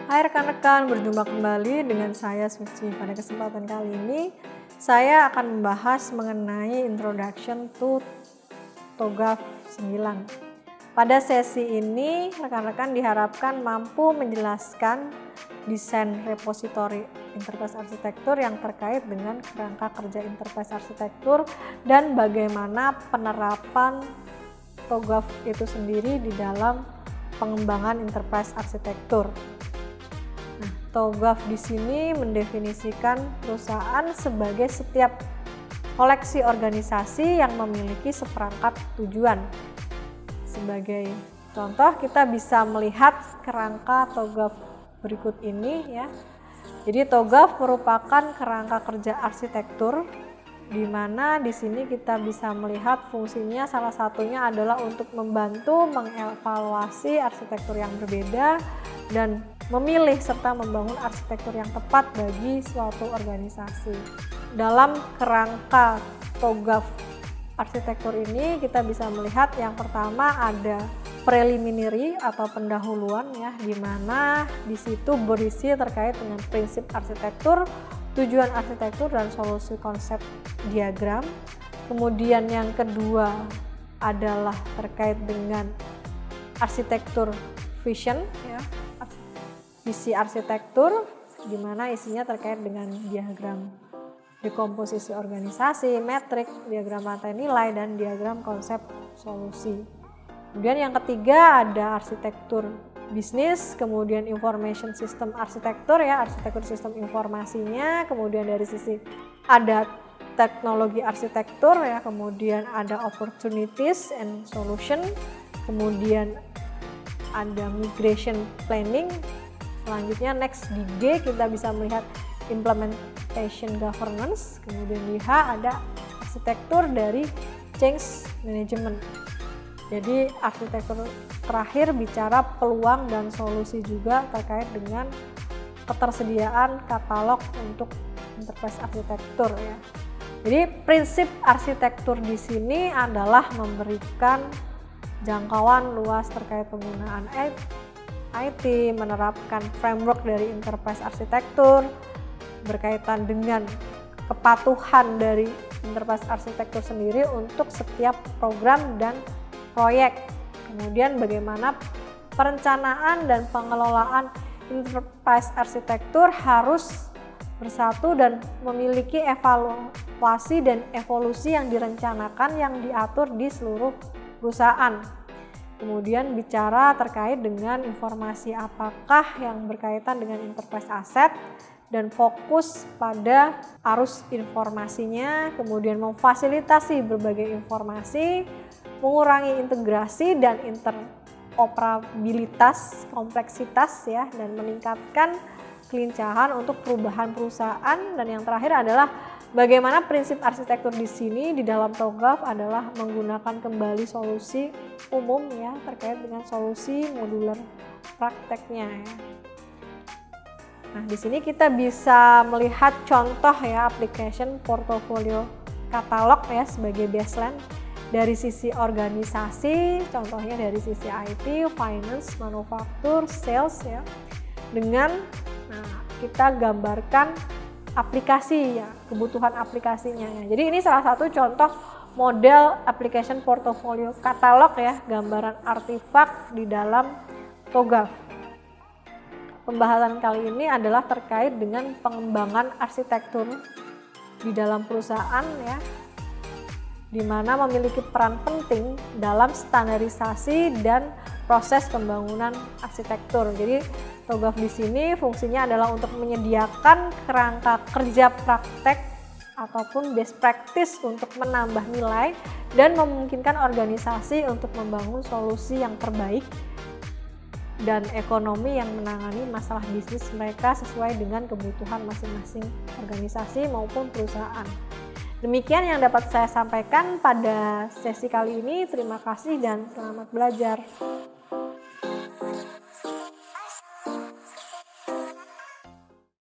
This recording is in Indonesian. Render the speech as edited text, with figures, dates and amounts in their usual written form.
Hai rekan-rekan, berjumpa kembali dengan saya Suci. Pada kesempatan kali ini, saya akan membahas mengenai Introduction to TOGAF 9. Pada sesi ini, rekan-rekan diharapkan mampu menjelaskan desain repositori interface arsitektur yang terkait dengan kerangka kerja interface arsitektur dan bagaimana penerapan TOGAF itu sendiri di dalam pengembangan interface arsitektur. Nah, TOGAF di sini mendefinisikan perusahaan sebagai setiap koleksi organisasi yang memiliki seperangkat tujuan. Sebagai contoh, kita bisa melihat kerangka TOGAF berikut ini ya. Jadi TOGAF merupakan kerangka kerja arsitektur, di mana di sini kita bisa melihat fungsinya salah satunya adalah untuk membantu mengevaluasi arsitektur yang berbeda dan memilih serta membangun arsitektur yang tepat bagi suatu organisasi. Dalam kerangka TOGAF arsitektur ini kita bisa melihat yang pertama ada preliminary atau pendahuluan ya, di mana di situ berisi terkait dengan prinsip arsitektur, tujuan arsitektur dan solusi konsep diagram. Kemudian yang kedua adalah terkait dengan arsitektur vision ya, visi arsitektur, di mana isinya terkait dengan diagram dekomposisi organisasi, metrik, diagram rantai nilai, dan diagram konsep solusi. Kemudian yang ketiga ada arsitektur bisnis, kemudian information system arsitektur ya, arsitektur sistem informasinya, kemudian dari sisi ada teknologi arsitektur ya, kemudian ada opportunities and solution, kemudian ada migration planning. Selanjutnya next di G kita bisa melihat implementation governance, kemudian di H ada arsitektur dari change management. Jadi arsitektur terakhir bicara peluang dan solusi juga terkait dengan ketersediaan katalog untuk interface arsitektur ya. Jadi prinsip arsitektur di sini adalah memberikan jangkauan luas terkait penggunaan IT, menerapkan framework dari interface arsitektur, berkaitan dengan kepatuhan dari interface arsitektur sendiri untuk setiap program dan proyek. Kemudian bagaimana perencanaan dan pengelolaan interface arsitektur harus bersatu dan memiliki evaluasi dan evolusi yang direncanakan yang diatur di seluruh perusahaan. Kemudian bicara terkait dengan informasi apakah yang berkaitan dengan interface aset dan fokus pada arus informasinya, kemudian memfasilitasi berbagai informasi, mengurangi integrasi dan interoperabilitas, kompleksitas ya, dan meningkatkan kelincahan untuk perubahan perusahaan. Dan yang terakhir adalah bagaimana prinsip arsitektur di sini di dalam TOGAF adalah menggunakan kembali solusi umum ya, terkait dengan solusi modular prakteknya ya. Nah, di sini kita bisa melihat contoh ya application portfolio katalog ya sebagai baseline dari sisi organisasi, contohnya dari sisi IT, finance, manufaktur, sales ya. Dengan kita gambarkan aplikasi ya, kebutuhan aplikasinya ya. Jadi ini salah satu contoh model application portfolio katalog ya, gambaran artefak di dalam TOGAF. Pembahasan kali ini adalah terkait dengan pengembangan arsitektur di dalam perusahaan ya, di mana memiliki peran penting dalam standarisasi dan proses pembangunan arsitektur. Jadi TOGAF di sini fungsinya adalah untuk menyediakan kerangka kerja praktek ataupun best practice untuk menambah nilai dan memungkinkan organisasi untuk membangun solusi yang terbaik dan ekonomi yang menangani masalah bisnis mereka sesuai dengan kebutuhan masing-masing organisasi maupun perusahaan. Demikian yang dapat saya sampaikan pada sesi kali ini. Terima kasih dan selamat belajar.